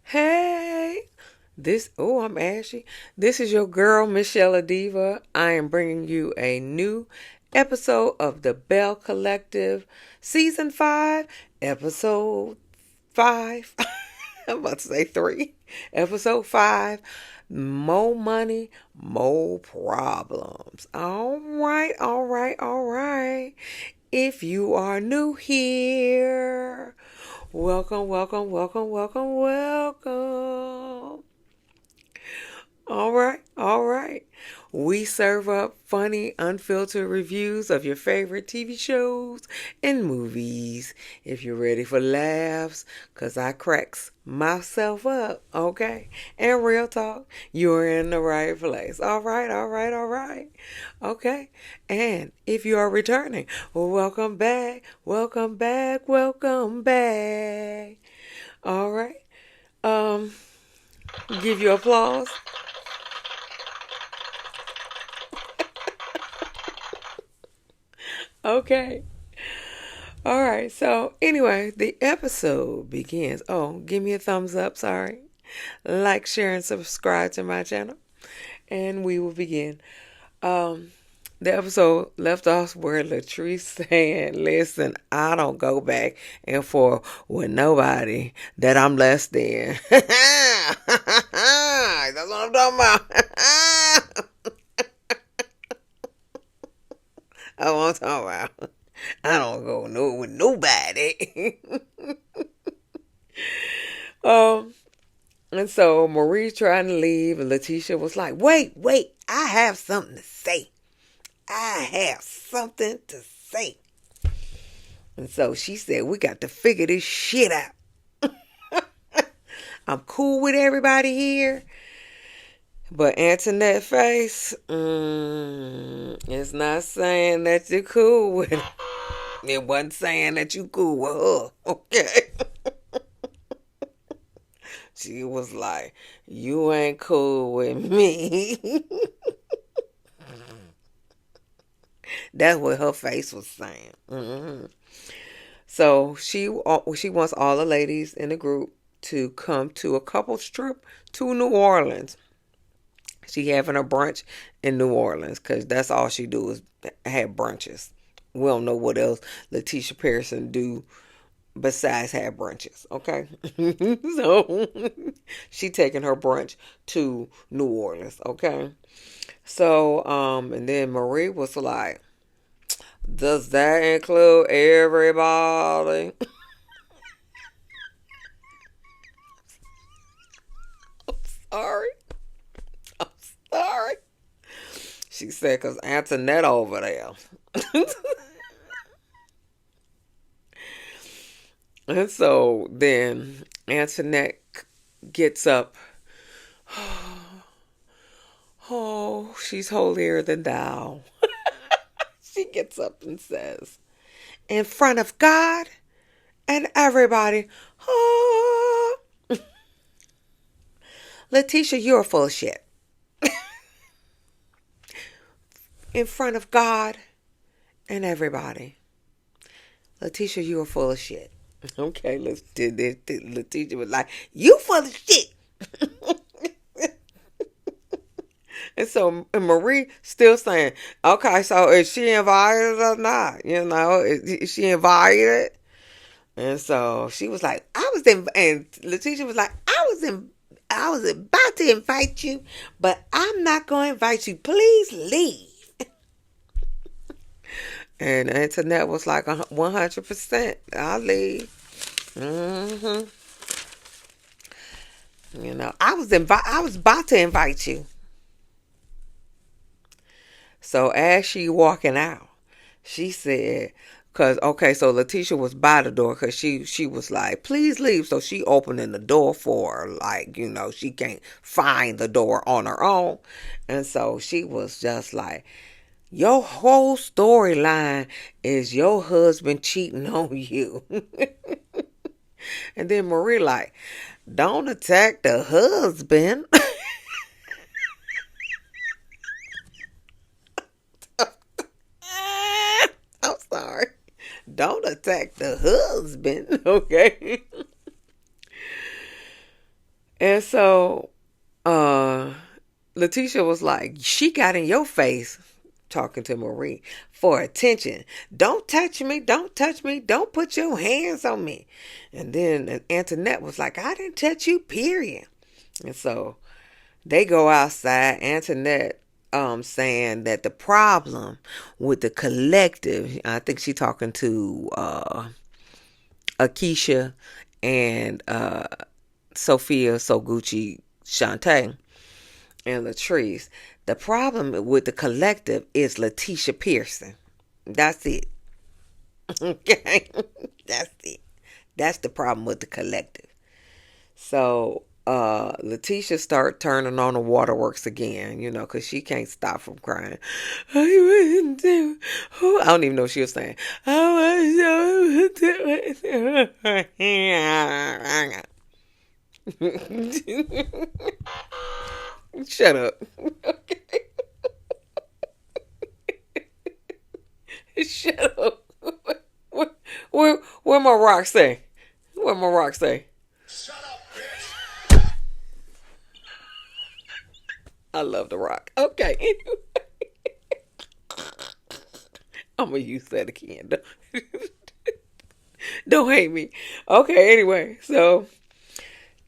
Hey, I'm Ashy. This is your girl, msyelladiva. I am bringing you a new episode of the Belle Collective, Season 5, Episode 5. I'm about to say 3. Episode 5, More Money, More Problems. All right. If you are new here, welcome. All right. We serve up funny, unfiltered reviews of your favorite TV shows and movies. If you're ready for laughs, because I cracks myself up, okay? And real talk, you're in the right place. All right. Okay. And if you are returning, welcome back. All right. Um, give you applause. Okay. All right. So, anyway, the episode begins. Oh, give me a thumbs up. Sorry. Like, share, and subscribe to my channel. And we will begin. Um, the episode left off where Latrice saying, listen, I don't go back and forth with nobody that I'm less than. That's what I'm talking about. I want to talk about. I don't go with nobody. um, and so Marie trying to leave, and Lateshia was like, "Wait, I have something to say. I have something to say." And so she said, "We got to figure this shit out. I'm cool with everybody here, but Antoinette face, it's not saying that you're cool with it. It wasn't saying that you cool with her, okay?" She was like, "You ain't cool with me." That's what her face was saying. So she wants all the ladies in the group to come to a couples trip to New Orleans. She having a brunch in New Orleans because that's all she do is have brunches. We don't know what else Letitia Pearson do besides have brunches, okay? So she taking her brunch to New Orleans, okay? So, and then Marie was like, does that include everybody? I'm sorry. I'm sorry. She said, because Antoinette over there. And so then Antoinette gets up. Oh, she's holier than thou. She gets up and says, in front of God and everybody, oh, Letitia, you're full of shit. In front of God and everybody, Letitia, you are full of shit. Okay, Letitia was like, you full of shit. And Marie still saying, okay, so is she invited or not? Is she invited? And so she was like, and Letitia was like, I was about to invite you, but I'm not going to invite you. Please leave. And Antoinette was like, 100%, I'll leave. I was about to invite you. So as she walking out, she said, so Letitia was by the door because she was like, please leave. So she opening the door for her, like, she can't find the door on her own. And so she was just like, your whole storyline is your husband cheating on you. And then Marie like, don't attack the husband. I'm sorry. Don't attack the husband, okay? And so uh Letitia was like, she got in your face, talking to Marie, for attention. Don't touch me, don't touch me, don't put your hands on me. And then Antoinette was like, I didn't touch you, period. And so they go outside. Antoinette saying that the problem with the collective, I think she talking to Akeisha and Sophia, SoGucci, Shantae, and Latrice. The problem with the collective is Letitia Pearson. That's it. Okay? That's it. That's the problem with the collective. So Letitia start turning on the waterworks again, because she can't stop from crying. I don't even know what she was saying. Shut up. Shut up. Where my rock say? Where my rock say? Shut up, bitch. I love the rock. Okay, anyway. I'm gonna use that again. Don't hate me. Okay, anyway. So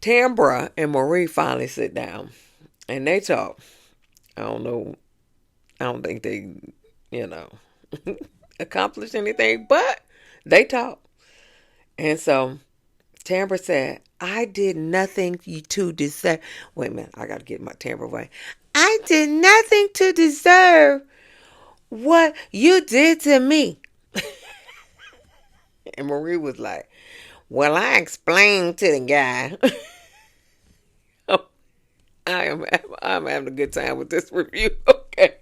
Tambra and Marie finally sit down and they talk. I don't know. I don't think they, you know, accomplished anything, but they talk. And so Tambra said, I did nothing to deserve. Wait a minute, I got to get my Tambra way. I did nothing to deserve what you did to me. And Marie was like, well, I explained to the guy. I'm having a good time with this review. Okay.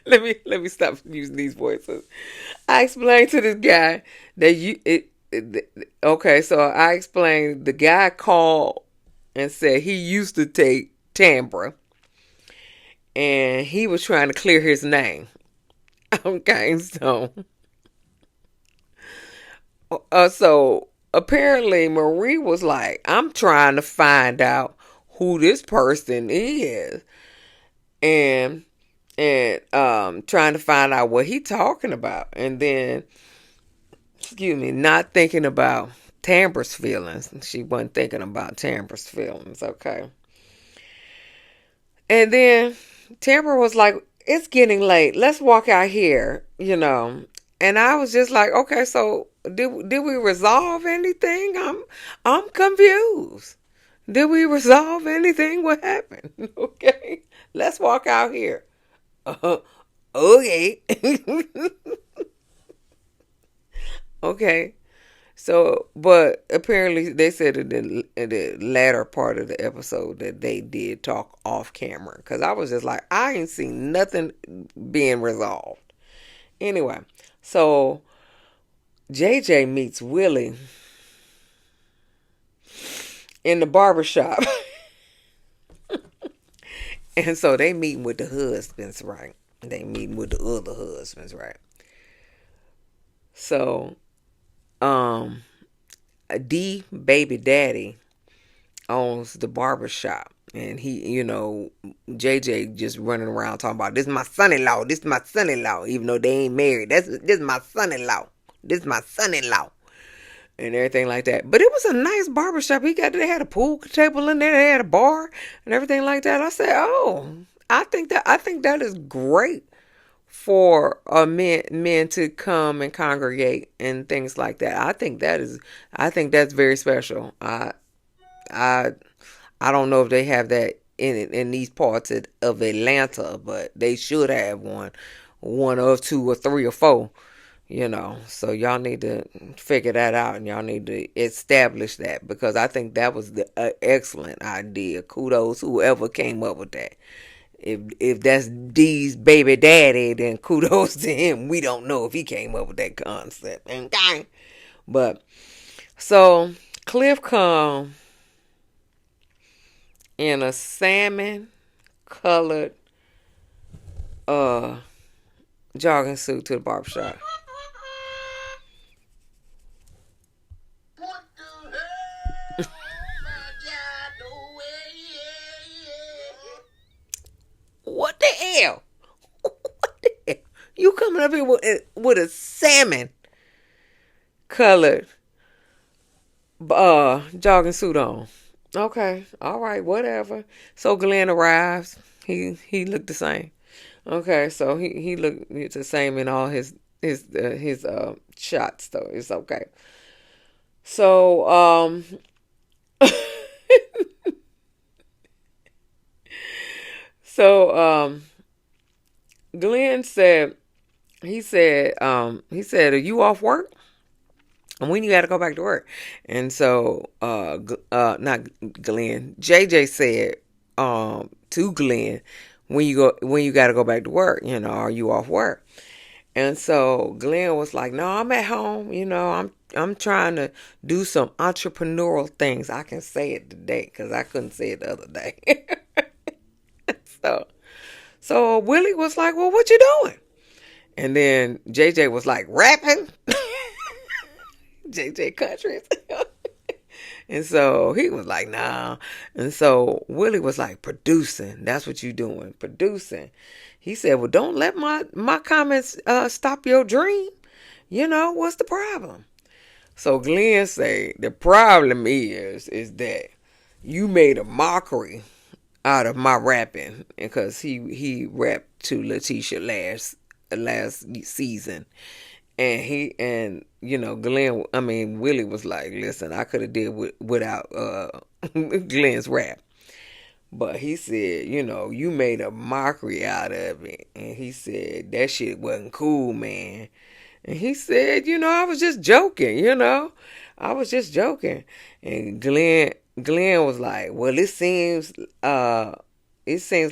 Let me stop using these voices. I explained to this guy that okay, so I explained the guy called and said he used to take Tambra and he was trying to clear his name. Okay, so apparently Marie was like, I'm trying to find out who this person is and trying to find out what he talking about, and then not thinking about Tambra's feelings. She wasn't thinking about Tambra's feelings, okay? And then Tambra was like, it's getting late. Let's walk out here. And I was just like, okay, so did we resolve anything? I'm confused. Did we resolve anything? What happened? Okay, let's walk out here. Okay. Okay. So, but apparently they said in the latter part of the episode that they did talk off camera. Because I was just like, I ain't seen nothing being resolved. Anyway, so JJ meets Willie in the barbershop. And so they meeting with the husbands, right? They meeting with the other husbands, right? So, D baby daddy owns the barbershop. And he, JJ just running around talking about, this is my son-in-law, this is my son-in-law, even though they ain't married. This is my son-in-law. This is my son-in-law. And everything like that. But it was a nice barbershop. They had a pool table in there, they had a bar and everything like that. I said, oh, I think that is great for men to come and congregate and things like that. I think that's very special. I don't know if they have that in these parts of Atlanta, but they should have one or two or three or four. So y'all need to figure that out, and y'all need to establish that, because I think that was the excellent idea. Kudos whoever came up with that. If that's D's baby daddy, then kudos to him. We don't know if he came up with that concept. Okay. But so Cliff come in a salmon colored jogging suit to the barbershop. What the hell? What the hell? You coming up here with a salmon colored jogging suit on. Okay, all right, whatever. So Glenn arrives. He looked the same. Okay, so he looked the same in all his shots though. It's okay. So so Glenn said he said, "Are you off work? And when you got to go back to work?" And so not Glenn, JJ said to Glenn, when you got to go back to work, are you off work? And so Glenn was like, "No, I'm at home. I'm trying to do some entrepreneurial things." I can say it today because I couldn't say it the other day. so so Willie was like, "Well, what you doing?" And then JJ was like, "Rapping." JJ Country. And so he was like, "Nah." And so Willie was like, "Producing. That's what you doing, producing." He said, "Well, don't let my comments stop your dream. What's the problem?" So Glenn say, "The problem is that you made a mockery out of my rapping," because he rapped to Lateshia last season. And Willie was like, "Listen, I could have did without Glenn's rap." But he said, "You made a mockery out of it." And he said, "That shit wasn't cool, man." And he said, "I was just joking. I was just joking." And Glenn was like, "Well, it seems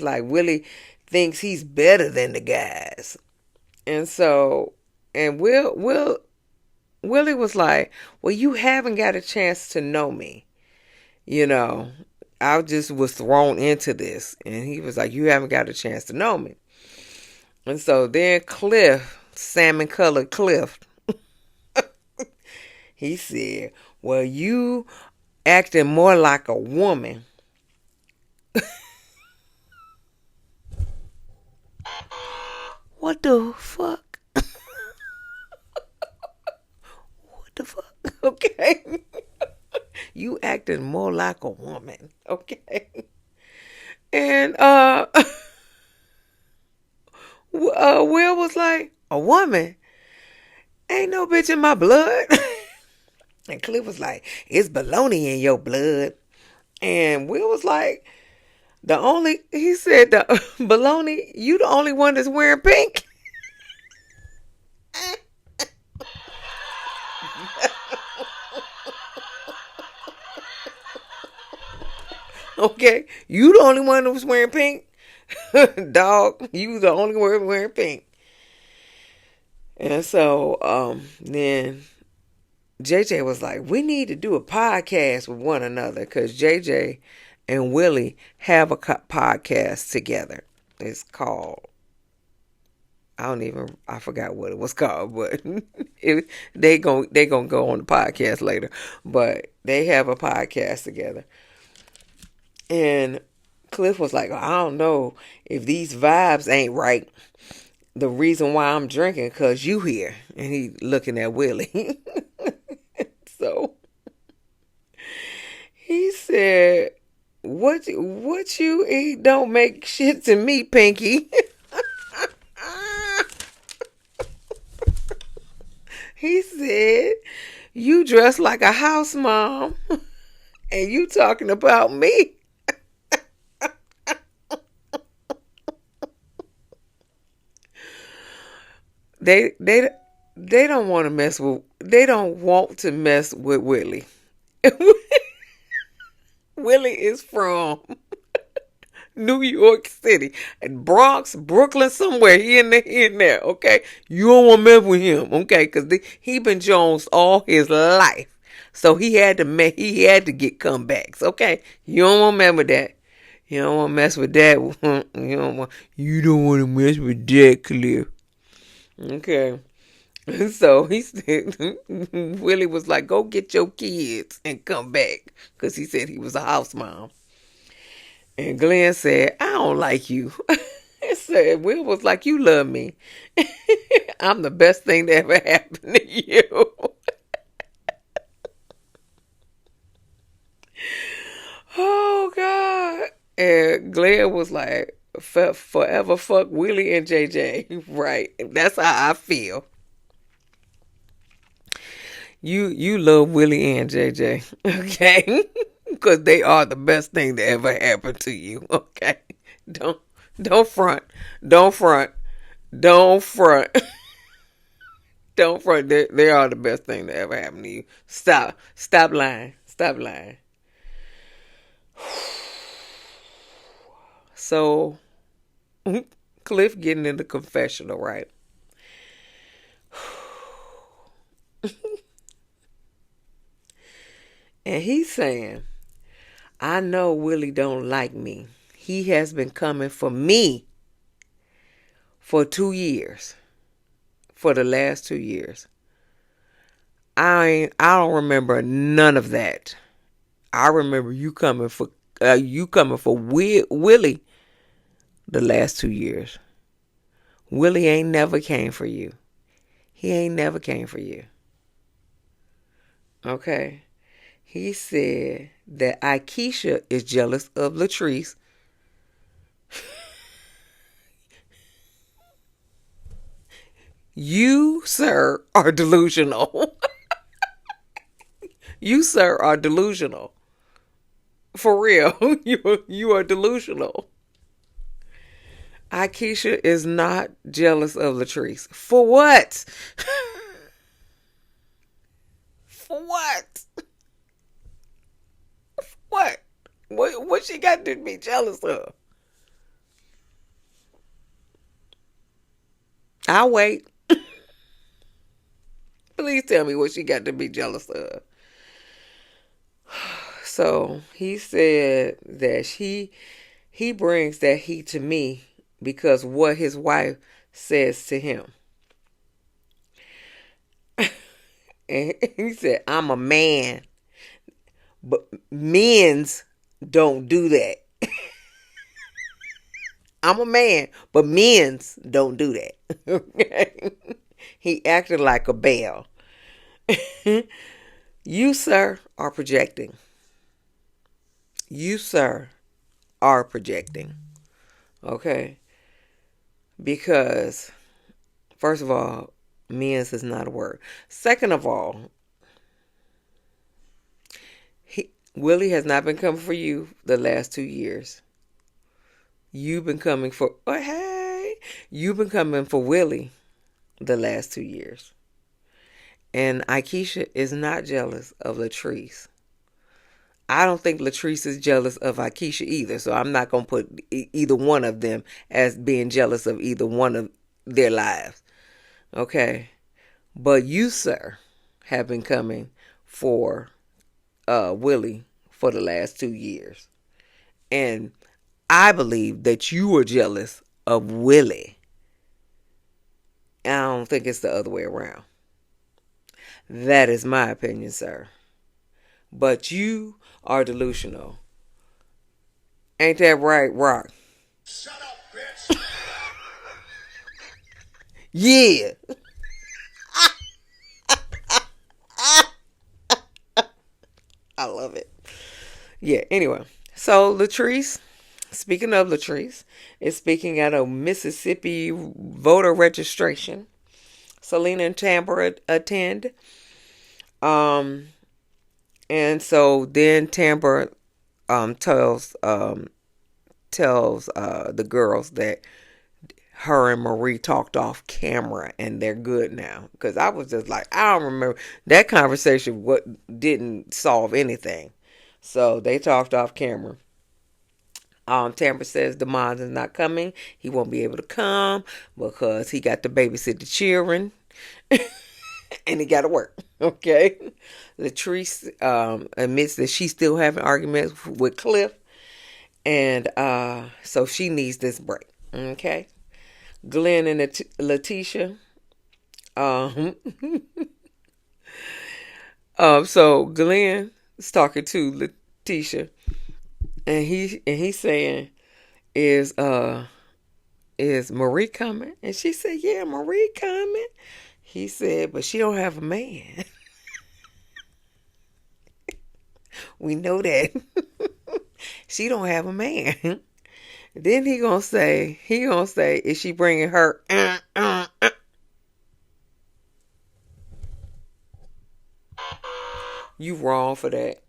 like Willie thinks he's better than the guys." And so, and Willie was like, "Well, you haven't got a chance to know me. You know, I just was thrown into this." And he was like, "You haven't got a chance to know me." And so then Cliff, salmon colored Cliff, he said, "Well, you acting more like a woman." What the fuck? What the fuck? Okay. You acting more like a woman. Okay. And Will was like, "A woman? Ain't no bitch in my blood." And Cliff was like, "It's baloney in your blood." And Will was like, he said, "The baloney, you the only one that's wearing pink." Okay, you the only one that was wearing pink. Dog, you the only one wearing pink. And so then JJ was like, "We need to do a podcast with one another," because JJ and Willie have a podcast together. It's called, I forgot what it was called, but they gonna go on the podcast later. But they have a podcast together. And Cliff was like, "I don't know if these vibes ain't right. The reason why I'm drinking, because you here." And he looking at Willie. So he said, what you eat don't make shit to me, Pinky." He said, "You dress like a house mom, and you talking about me." They don't want to mess with. They don't want to mess with Willie. Willie is from New York City, Bronx, Brooklyn, somewhere. He in there. Okay, you don't want to mess with him. Okay, because he been Jones all his life, so he had to get comebacks. Okay, you don't want to mess with that. You don't want to mess with that. You don't want to mess with that, Cliff. Okay. So he said, Willie was like, "Go get your kids and come back," because he said he was a house mom. And Glenn said, "I don't like you." said, Will was like, you love me. I'm the best thing that ever happened to you. Oh, God. And Glenn was like, forever fuck Willie and JJ. Right. That's how I feel. You love Willie and JJ. Okay? Because they are the best thing that ever happened to you. Okay? Don't don't front. Don't front. Don't front. Don't front. They are the best thing that ever happened to you. Stop. Stop lying. Stop lying. So Cliff getting in the confessional, right? And he's saying, I know Willie don't like me. He has been coming for me for 2 years. For the last 2 years. I don't remember none of that. I remember you coming for Willie the last 2 years. Willie ain't never came for you. He ain't never came for you. Okay. He said that Akeisha is jealous of Latrice. You, sir, are delusional. You, sir, are delusional. For real. You are delusional. Akeisha is not jealous of Latrice. For what? For what? What? What she got to be jealous of? I'll wait. Please tell me what she got to be jealous of. So he said that he brings that heat to me because what his wife says to him. And he said, I'm a man, but men's don't do that. I'm a man, but men's don't do that. Okay? He acted like a Belle. You, sir, are projecting. You, sir, are projecting. Okay? Because, first of all, men's is not a word. Second of all, Willie has not been coming for you the last 2 years. You've been coming for, oh, hey, you've been coming for Willie the last 2 years. And Akeisha is not jealous of Latrice. I don't think Latrice is jealous of Akeisha either. So I'm not going to put either one of them as being jealous of either one of their lives. Okay. But you, sir, have been coming for Willie for the last 2 years. And I believe that you were jealous of Willie. I don't think it's the other way around. That is my opinion, sir. But you are delusional. Ain't that right, Rock? Shut up, bitch. Yeah. I love it. Yeah, anyway. So Latrice, speaking of Latrice, is speaking at a Mississippi voter registration. Selena and Tambra attend. And so then Tambra tells the girls that her and Marie talked off camera and they're good now. Because I was just like, I don't remember that conversation. What didn't solve anything. So they talked off camera. Tambra says Demond is not coming. He won't be able to come because he got to babysit the children. And he got to work. Okay. Latrice admits that she's still having arguments with Cliff. And so she needs this break. Okay. Glen and Lateshia. So Glen is talking to Lateshia. And he's saying is is Marie coming? And she said, yeah, Marie coming. He said, but she don't have a man. We know that. She don't have a man. Then he gonna say, is she bringing her? You wrong for that.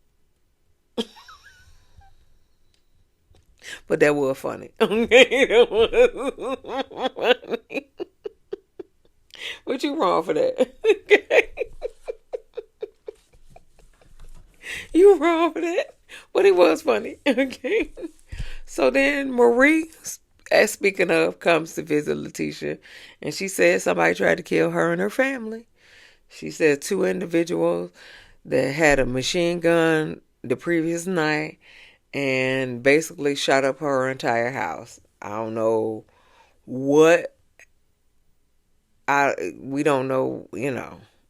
But that was funny. Okay, that was funny. But you wrong for that. Okay. You wrong for that. But it was funny. Okay. So then Marie, as speaking of, comes to visit Lateshia, and she said somebody tried to kill her and her family. She said two individuals that had a machine gun the previous night and basically shot up her entire house. I don't know what we don't know,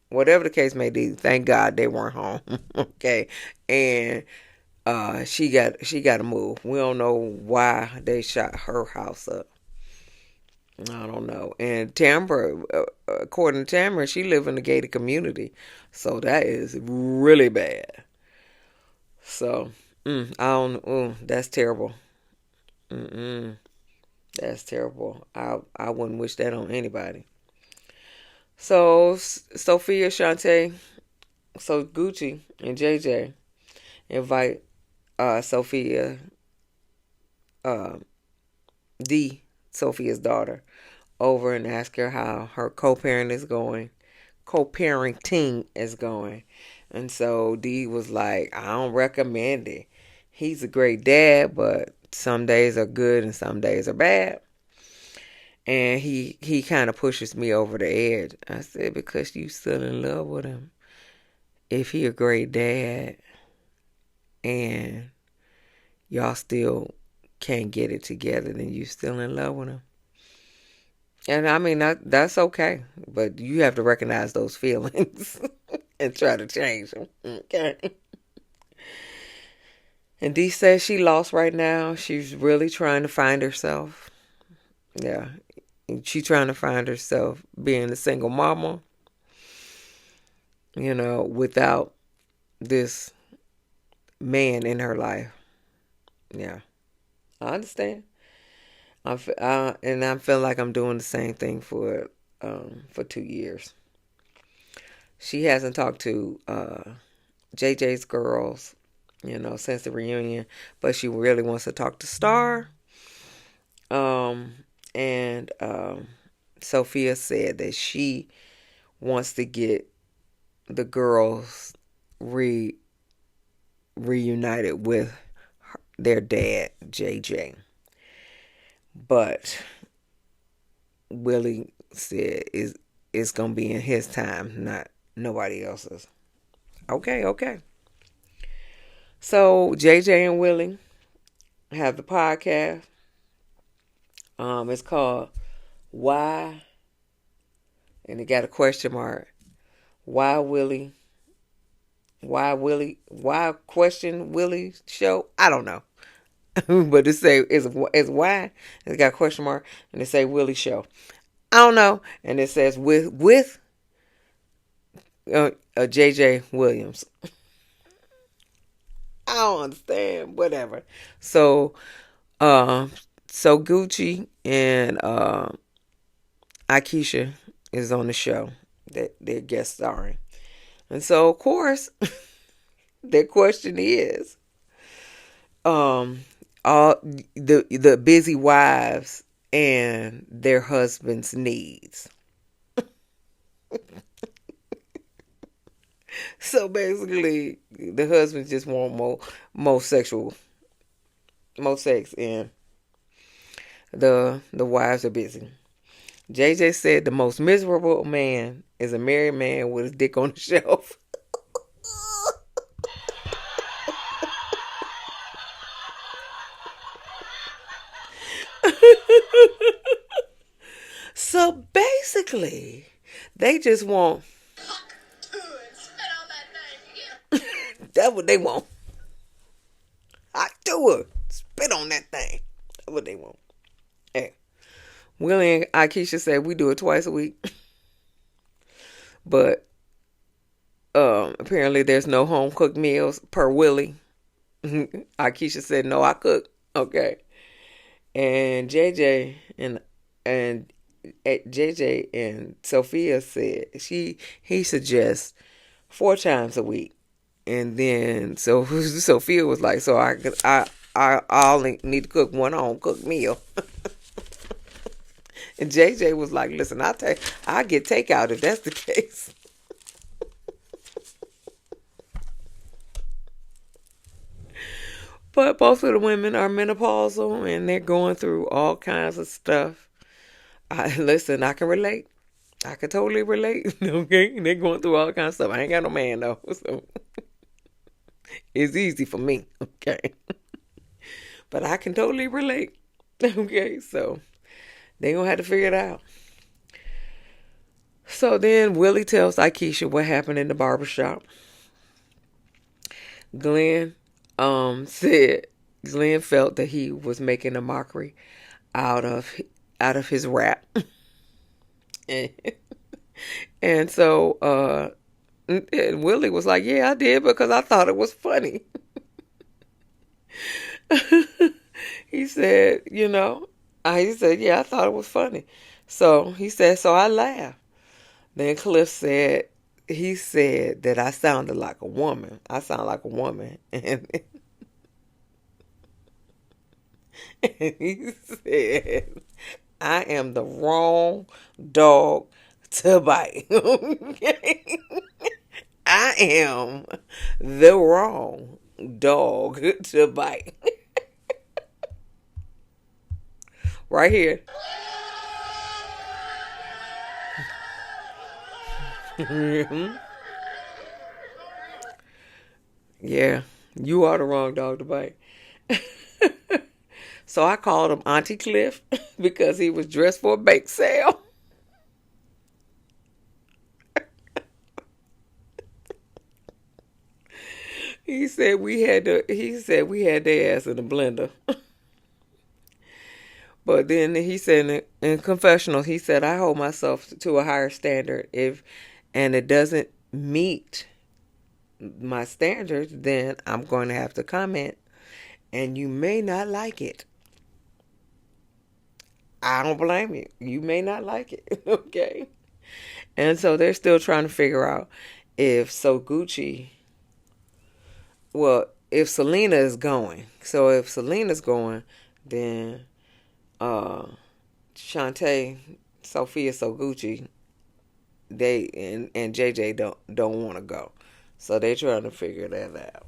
whatever the case may be. Thank God they weren't home. Okay, and she got to move. We don't know why they shot her house up. I don't know. And Tambra, according to Tambra, she live in a gated community, so that is really bad. So I don't. That's terrible. Mm-mm, that's terrible. I wouldn't wish that on anybody. So Sophia, Shantae, SoGucci, and JJ invite Sophia, uh, D, Sophia's daughter, over and ask her how her co-parenting is going. And so D was like, I don't recommend it. He's a great dad, but some days are good and some days are bad. And he kind of pushes me over the edge. I said, because you still in love with him. If he a great dad and y'all still can't get it together, then you still in love with him. And I mean, that's okay. But you have to recognize those feelings and try to change them. Okay. And Dee says she lost right now. She's really trying to find herself. Yeah. She's trying to find herself being a single mama, without this man in her life. Yeah. I understand. And I feel like I'm doing the same thing for 2 years. She hasn't talked to JJ's girls, since the reunion, but she really wants to talk to Star. And Sophia said that she wants to get the girls reunited with their dad, JJ. But Willie said it's gonna be in his time, not nobody else's. Okay. So JJ and Willie have the podcast. It's called Why, and it got a question mark. Why Willie? Why question Willie show? I don't know. But it say it's why. It's got a question mark, and it say Willie show. I don't know. And it says with JJ Williams. I don't understand. Whatever. So Gucci and Akeisha is on the show that they're guest starring. And so of course their question is all the busy wives and their husbands' needs. So basically the husbands just want more sex, and the wives are busy. JJ said the most miserable man is a married man with his dick on the shelf. So basically, they just want. That's what they want. I do it. Spit on that thing. That's what they want. Hey. Willie and Akeisha said we do it twice a week, but apparently there's no home cooked meals per Willie. Akeisha said no, I cook. Okay, and and JJ and Sophia said he suggests 4 times a week, and then so Sophia was like, so I only need to cook one home cooked meal. And JJ was like, listen, I get takeout if that's the case. But both of the women are menopausal and they're going through all kinds of stuff. Listen, I can relate. I can totally relate. Okay, they're going through all kinds of stuff. I ain't got no man though, so it's easy for me. Okay, but I can totally relate. Okay, so they gonna have to figure it out. So then Willie tells Akeisha what happened in the barbershop. Glenn said Glenn felt that he was making a mockery out of his rap. and, and so and Willie was like, yeah, I did because I thought it was funny. He said, he said, yeah, I thought it was funny. So he said, so I laughed. Then Cliff said, he said that I sounded like a woman. I sound like a woman. And he said, I am the wrong dog to bite. Okay? I am the wrong dog to bite. Right here. Yeah, you are the wrong dog to bite. So I called him Auntie Cliff because he was dressed for a bake sale. He said we had their ass in the blender. But then he said in confessional, he said, I hold myself to a higher standard. And it doesn't meet my standards, then I'm going to have to comment. And you may not like it. I don't blame you. You may not like it. Okay. And so they're still trying to figure out if SoGucci, well, if Selena is going. So if Selena's going, then Shantae, Sophia, SoGucci, they and JJ don't want to go. So they're trying to figure that out.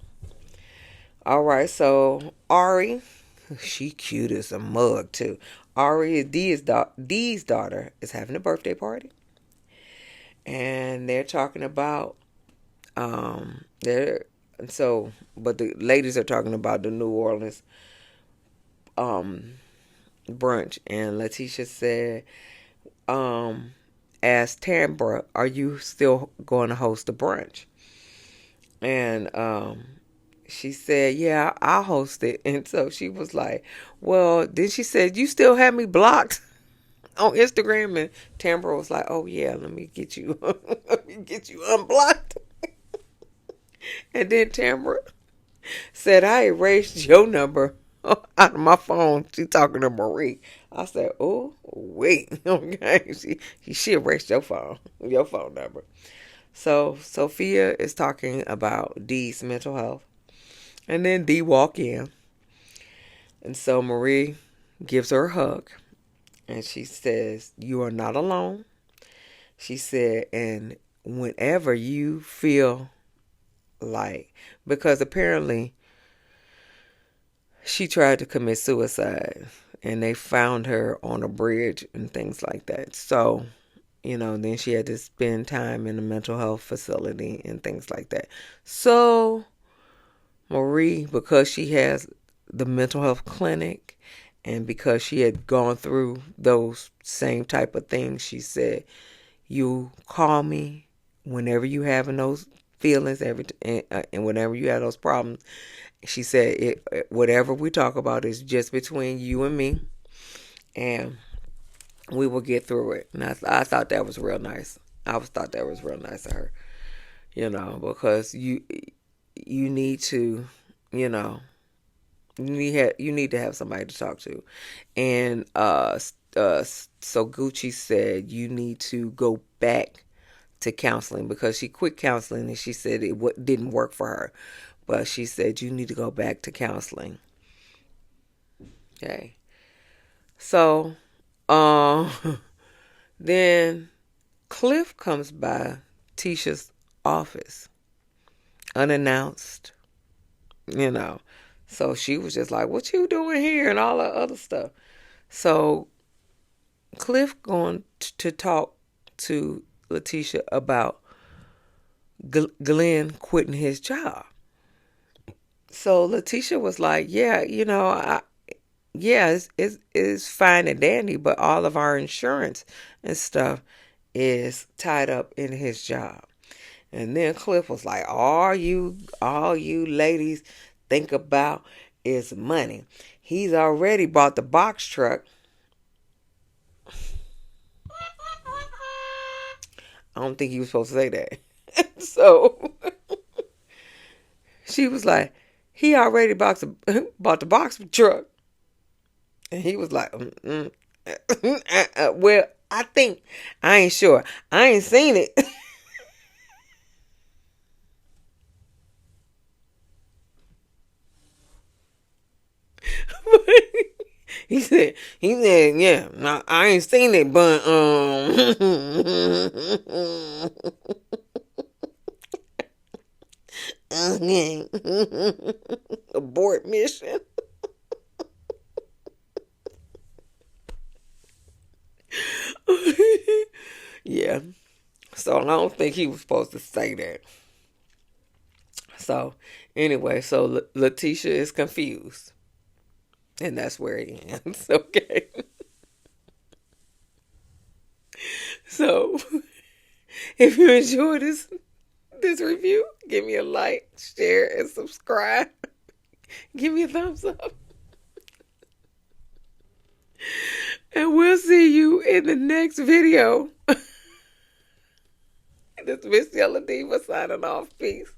All right, so Ari, she cute as a mug too. Ari, Dee's daughter, is having a birthday party, and they're talking about but the ladies are talking about the New Orleans brunch, and Lateshia said, asked Tambra, "Are you still going to host the brunch?" And she said, yeah, I'll host it. And so she was like, well, then she said, you still have me blocked on Instagram? And Tambra was like, oh yeah, let me get you unblocked. And then Tambra said, I erased your number out of my phone. She talking to Marie. I said, oh, wait. Okay. She erased your phone number. So Sophia is talking about Dee's mental health. And then Dee walk in. And so Marie gives her a hug. And she says, you are not alone. She said, and whenever you feel like, because apparently she tried to commit suicide. And they found her on a bridge and things like that. So, then she had to spend time in a mental health facility and things like that. So Marie, because she has the mental health clinic and because she had gone through those same type of things, she said, you call me whenever you having those feelings and whenever you have those problems. She said, whatever we talk about is just between you and me. And we will get through it. And I thought that was real nice. Thought that was real nice of her, because you need to, you know, you need to have somebody to talk to, and SoGucci said you need to go back to counseling because she quit counseling and she said it didn't work for her, but she said you need to go back to counseling. Okay, so then Cliff comes by Tisha's office unannounced, you know. So she was just like, "What you doing here?" and all that other stuff. So Cliff going to talk to Lateshia about Glenn quitting his job. So Lateshia was like, "Yeah, yeah, it's fine and dandy, but all of our insurance and stuff is tied up in his job." And then Cliff was like, all you ladies think about is money. He's already bought the box truck. I don't think he was supposed to say that. So she was like, he already bought the box truck. And he was like, well, I think, I ain't sure. I ain't seen it. he said, yeah, no, I ain't seen it, but okay. Abort mission. Yeah. So I don't think he was supposed to say that. So anyway, so Lateshia is confused. And that's where it ends. Okay. So if you enjoyed this review, give me a like, share, and subscribe. Give me a thumbs up. And we'll see you in the next video. This is Miss Yellow Diva signing off. Peace.